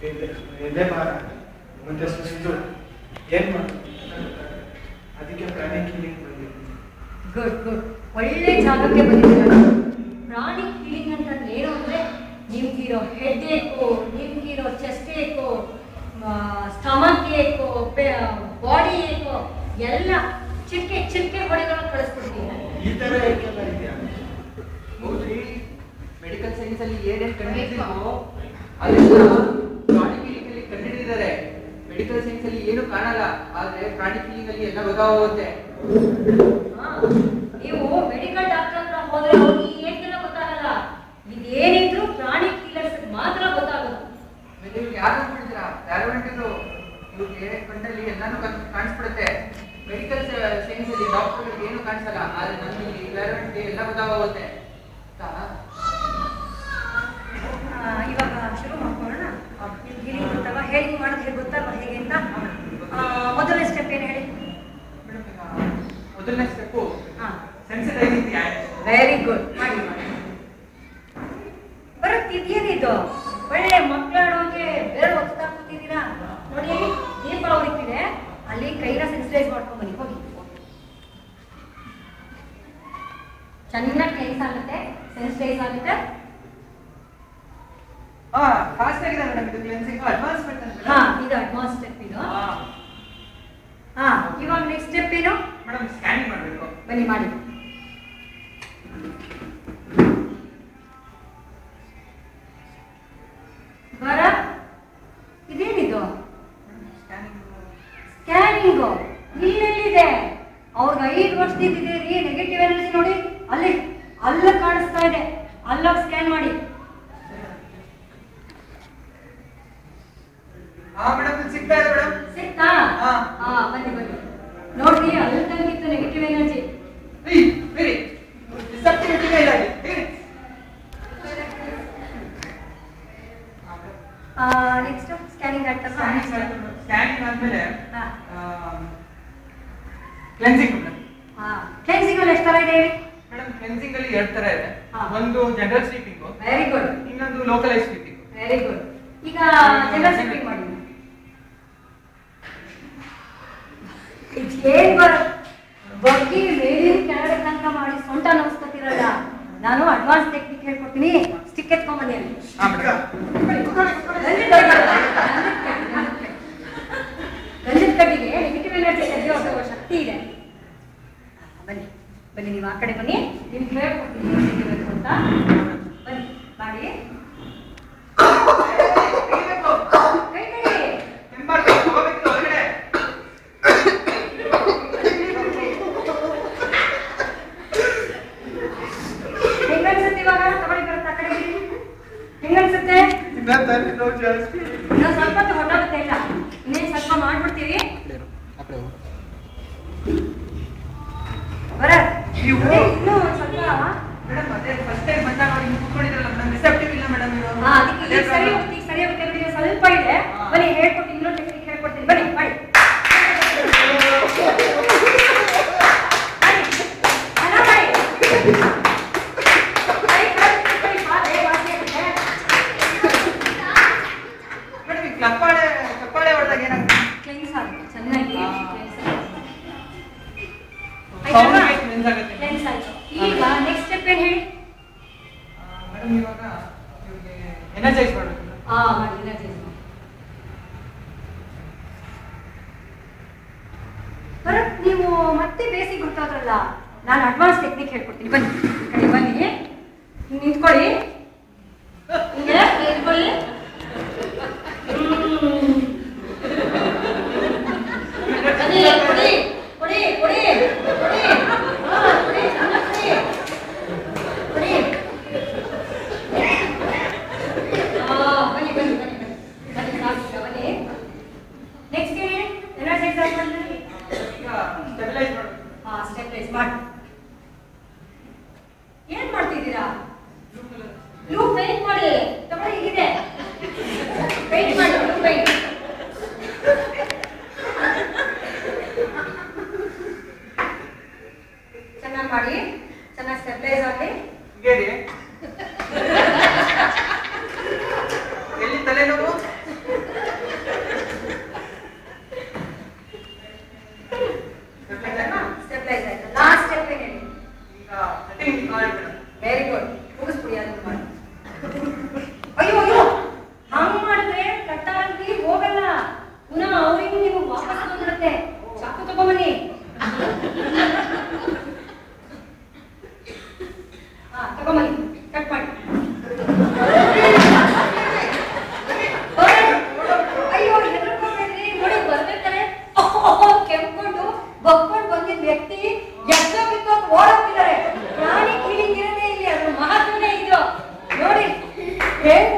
ಎದೆ ಭಾರ ಮತ್ತೆ ಸುಸ್ತು ಏನ್ ಮಾಡ್ತಾರೆ ಅದಕ್ಕೆ ಪ್ರಾಣಿ ಕ್ಲೀನಿಂಗ್ ಬಂದಿದ್ದೀನಿ. ಗುಡ್ ಗುಡ್, ಒಳ್ಳೆ ಜಾಗಕ್ಕೆ ಬಂದಿದ್ದೀರಾ. ಪ್ರಾಣಿ ಕ್ಲೀನಿಂಗ್ ಅಂತ ಏನು ಅಂದರೆ ನಿಮ್ಗಿರೋ ಹೆಡ್ ಏಕು, ನಿಮ್ಗಿರೋ ಚೆಸ್ಟ್ ಏಕು, ಸ್ಟಮಕ್ ಏಕು, ಬಾಡಿ ಏಕು ಎಲ್ಲ ಚಿಲ್ಕೆ ಹೊಡೆಗಳನ್ನು ಕಳಿಸ್ಬಿಡ್ತೀನಿ. ಈ ತರ ಏಕೆಲ್ಲ ಇದೆಯಾ? ಹೌದ್ರಿ, ಮೆಡಿಕಲ್ ಸೈನ್ಸ್ ಅಲ್ಲಿ ಏನೇನ್ ಕಂಡಿದ್ದೀವೋ ಅದೆಲ್ಲ ಪ್ರಾಣಿ ಕ್ಲೀನಿಂಗ್ ಅಲ್ಲಿ ಕಂಡಿಡಿದ್ದಾರೆ. ಮೆಡಿಕಲ್ ಸೈನ್ಸ್ ಅಲ್ಲಿ ಏನು ಕಾಣಲ್ಲ, ಆದ್ರೆ ಪ್ರಾಣಿ ಕ್ಲೀನಿಂಗ್ ಅಲ್ಲಿ ಎಲ್ಲ ಗೊತ್ತಾಗುತ್ತೆ. ನೀವು ಮೆಡಿಕಲ್ ಡಾಕ್ಟರ್ ಹತ್ರ ಹೋದ್ರೆ ಅವ್ರಿಗೆ ಏನೆಲ್ಲ ಗೊತ್ತಾಗಲ್ಲ, ಇದೇನಿದ್ರು ಪ್ರಾಣಿ ಕ್ಲೀನರ್ಸ್ ಮಾತ್ರ ಗೊತ್ತಾಗೋದು. ಇವ್ರಿಗೆ ಯಾರು ಬಿಡ್ತೀರಾ? ಪ್ಯಾರಾಮೆಡಿಕಲ್ ಇವ್ರಿಗೆ ಕಣ್ಣಲ್ಲಿ ಎಲ್ಲಾನು ಕಾಣಿಸ್ಬಿಡುತ್ತೆ. ಮೆಡಿಕಲ್ ಸೈನ್ಸ್ ಅಲ್ಲಿ ಡಾಕ್ಟರ್ ಏನು ಕಾಣಿಸಲ್ಲ, ಆದ್ರೆ ನಮಗೆ ಪ್ಯಾರಾಮೆಡಿಕಲ್ ಎಲ್ಲ ಗೊತ್ತಾಗುತ್ತೆ. ಇವಾಗ ಶುರು ಮಾಡ್ಕೊಳ್ಳೋಣ. ನಿಮ್ಗೆ ಗೊತ್ತಲ್ವಾ ಹೇಳಿ ಮಾಡೋದು ಹೇಗೆ ಗೊತ್ತಲ್ವಾ ಹೇಗೆ ಅಂತ? ಮೊದಲನೇ ಸ್ಟೆಪ್ ಏನು ಹೇಳಿ? ಮೊದಲನೇ step sensitizing the eyes. Very good, ಮಾಡಿ ಮಾಡಿ. ಬರುತ್ತಿದೇನಿದು ಒಳ್ಳೆ ಮಕ್ಕಳಾಡೋಂಗೆ ಬೇರೆ ಒತ್ತಾ ಕೂತಿದ್ದೀರಾ ನೋಡಿ. ದೀಪ ಉರಿತಿದೆ, ಅಲ್ಲಿ ಕೈನ ಸೆನ್ಸಿಟೈಸ್ ಮಾಡ್ಕೊಂಡು ಬನ್ನಿ. ಹೋಗಿ ಚೆನ್ನಾಗಿ ಕ್ಲೀನ್ಸ್ ಆಗುತ್ತೆ, ಸೆನ್ಸಿಟೈಸ್ ಆಗುತ್ತೆ. ಫಾಸ್ಟ್ ಆಗಿದೆ ಮೇಡಮ್ ಇದು ಕ್ಲೆನ್ಸಿಂಗ್. Advance method. ಇದು ಅಡ್ವಾನ್ಸ್ ಸ್ಟೆಪ್ ಇದು. ಇವಾಗ ನೆಕ್ಸ್ಟ್ ಸ್ಟೆಪ್ ಏನು ಮೇಡಮ್? ಸ್ಕ್ಯಾನಿಂಗ್ ಮಾಡಬೇಕು. ಬನ್ನಿ ಮಾಡಿ. ಬರ ಇದೇನಿದು? ಸ್ಕ್ಯಾನಿಂಗು ಇಲ್ಲೆಲ್ಲಿದೆ? ಅವ್ರಿಗೆ 5 ವರ್ಷದಿದೆ ರೀ. ನೆಗೆಟಿವ್ ಎನರ್ಜಿ ನೋಡಿ ಅಲ್ಲಿ ಅಲ್ಲ ಕಾಣಿಸ್ತಾ ಇದೆ, ಅಲ್ಲ ಸ್ಕ್ಯಾನ್ ಮಾಡಿ. ಮೇಡಮ್ ಸಿಗ್ತಾ ಇದೆ ಮೇಡಮ್. ಸಿಗ್ತಾ? ಬನ್ನಿ ಬನ್ನಿ ನೋಡ್ರಿ, ಅಲ್ಲಿ ತಂಗಿತ್ತು ನೆಗೆಟಿವ್ ಎನರ್ಜಿ. ವೆರಿ ಡಿಸೆಪ್ಟಿವ್ ಇದೆ. ನೆಕ್ಸ್ಟ್ ಸ್ಕ್ಯಾನಿಂಗ್ ಆಯ್ತಲ್ಲ? ಸ್ಕ್ಯಾನಿಂಗ್ ಆದ್ಮೇಲೆ ಕ್ಲೆನ್ಸಿಂಗ್ ಮೇಡಮ್. ಕ್ಲೆನ್ಸಿಂಗ್ ಅಲ್ಲಿ ಎಷ್ಟು ತರ ಇದೆ ಹೇಳಿ? ಮೇಡಮ್ ಕ್ಲೆನ್ಸಿಂಗ್ ಅಲ್ಲಿ 2 ತರ ಇದೆ. ಒಂದು ಜನರಲ್ ಸ್ವೀಪಿಂಗ್, ವೆರಿ ಗುಡ್. ಇನ್ನೊಂದು ಲೋಕಲೈಸ್ ಸ್ವೀಪಿಂಗ್. Very good. ಈಗ ಜನರಲ್ ಸ್ವೀಪಿಂಗ್ ಮಾಡಿ. ಏನ್ ಬಗ್ಗೆ ಮೇಲಿನ ಕೆಳಗಡೆ ತನಕ ಮಾಡಿ ಸೊಂಟ ನೋಸ್ಕೊತಿರಲ್ಲ. ನಾನು ಅಡ್ವಾನ್ಸ್ ಟೆಕ್ನಿಕ್ ಹೇಳ್ಕೊಡ್ತೀನಿ. ಸ್ಟಿಕ್ ಎತ್ಕೊಂಡ್ ಬನ್ನಿ ಅಲ್ಲಿ. ಗಂಧದ ಕಡ್ಡಿಗೆ ನೆಗೆಟಿವ್ ಎನರ್ಜಿ ತೆಗೆಯುವ ಶಕ್ತಿ ಇದೆ. ಬನ್ನಿ ಬನ್ನಿ, ನೀವು ಆ ಕಡೆ ಬನ್ನಿ, ನಿಮ್ಗೆ ಹೇಳ್ಕೊಡ್ತೀನಿ ಹೇಗಿರಬೇಕು ಅಂತ. ಬನ್ನಿ ಮಾಡಿ. ಹೆಂಗನ್ಸುತ್ತೆ ಇವಾಗ? ತಗೊಳ್ಳಿ ಬರುತ್ತೆ ಆ ಕಡೆ. ಹೆಂಗನ್ಸುತ್ತೆ? ಇನ್ನೊಂದು ಸ್ವಲ್ಪ ಹೊರಟಾಗುತ್ತೆ. ಇಲ್ಲ ಇನ್ನೇನು ಸ್ವಲ್ಪ ಮಾಡ್ಬಿಡ್ತೀವಿ. ಬರ ಇನ್ನೂ ಸ್ವಲ್ಪ ಮೇಡಮ್. ಅದೇ ಫಸ್ಟ್ ಟೈಮ್ ಬಂದಾಗ ಅವ್ರು ಹಿಂಗೆ ಕೂತ್ಕೊಂಡಿದ್ರಲ್ಲ ಮೇಡಮ್, ರಿಸೆಪ್ಟಿವ್ ಇಲ್ಲ ಮೇಡಮ್ ಇವರು. ಅದಕ್ಕೆ ಸರಿ ಹೋಗ್ತೀವಿ, ಸರಿ ಹೋಗುತ್ತೆ ಬಿಡಿ. ಸ್ವಲ್ಪ ಇದೆ, ಬನ್ನಿ ಹೇಳ್ಕೊಡ್ತೀನಿ. ಇನ್ನೊಂದು ಟೆಕ್ನಿಕ್ ಹೇಳ್ಕೊಡ್ತೀನಿ, ಬನ್ನಿ ಮಾಡಿ. ಚಪ್ಪಾಳೆ ಹೊಡೆದಾಗ ಏನಾಗುತ್ತೆ? ಕ್ಲೆನ್ಸ್ ಆಗುತ್ತೆ ಚೆನ್ನಾಗಿ. ಕ್ಲೆನ್ಸ್ ಆಯ್ತು. ಈಗ ನೆಕ್ಸ್ಟ್ ಸ್ಟೆಪ್ ಏನು ಹೇಳಿ? ಮೇಡಮ್ ಇವಾಗ ಇವ್ರಿಗೆ ಎನರ್ಜೈಸ್ ಮಾಡಬೇಕು. ಮಾಡಿ ಎನರ್ಜೈಸ್ ಮಾಡಿ. ಬರತ್ ನೀವು ಮತ್ತೆ ಬೇಸಿಕ್ ಗೊತ್ತಾದ್ರಲ್ಲ, ನಾನು ಅಡ್ವಾನ್ಸ್ ಟೆಕ್ನಿಕ್ ಹೇಳ್ಕೊಡ್ತೀನಿ. ಬನ್ನಿ ಈ ಕಡೆ ಬನ್ನಿ, ನಿಂತ್ಕೊಳ್ಳಿ. ಹಿಂಗೆ ನಿಂತ್ಕೊಳ್ಳಿ. ಕೊಡಿ ಕೊಡಿ ಕೊಡಿ ಕೊಡಿ. ಕೊಡಿ ಚೆನ್ನಾಗಿ ಕೊಡಿ. ಬನ್ನಿ ಬನ್ನಿ ಬನ್ನಿ ಬನ್ನಿ ಬನ್ನಿ ಬನ್ನಿ. ನೆಕ್ಸ್ಟ್ ಏನು ಎನರ್ಜೈಸ್ ಮಾಡ್ತೀವಿ? ಈಗ ಸ್ಟೆಬಿಲೈಸ್ ಮಾಡಬೇಕು. ಸ್ಟೆಬಿಲೈಸ್ ಮಾಡಿ. ಏನ್ ಮಾಡ್ತಿದ್ದೀರಾ? Very good. ಮುಗಿಸ್ಬಿಡಿ ಅದನ್ನ ಮಾಡಿ. ಅಯ್ಯೋ ಅಯ್ಯೋ, ಹಂಗ್ ಮಾಡಿದ್ರೆ ಕಟ್ಟಾಗಿ ಹೋಗಲ್ಲ. ಪುನಃ ಅವ್ರಿಗೆ ನೀವು ವಾಪಸ್ ಬಂದ್ಬಿಡುತ್ತೆ. ಚಾಕು ತಗೊಂಬನ್ನಿ. ತಗೊಂಬನ್ನಿ, ಕಟ್ ಮಾಡಿ. ಅಯ್ಯೋ ಹೆದರ್ಕೋಬೇಡ್ರಿ. ನೋಡಿ ಬರ್ಬೇಕಾರೆ ಕೆಂಪ್ಕೊಂಡು ಬಕ್ಕೊಂಡು ಬಂದಿದ್ದ ವ್ಯಕ್ತಿ ಎಷ್ಟೋ ಬಿತ್ತು ಓಡೋಗ್ತಿದ್ದಾರೆ. ಪ್ರಾಣಿ ಕೀಲಿಂಗ್ ಇರೋದೇ ಇಲ್ಲಿ, ಅದ್ರ ಮಹತ್ವನೇ ಇದು. ನೋಡಿ ಹೇಗೆ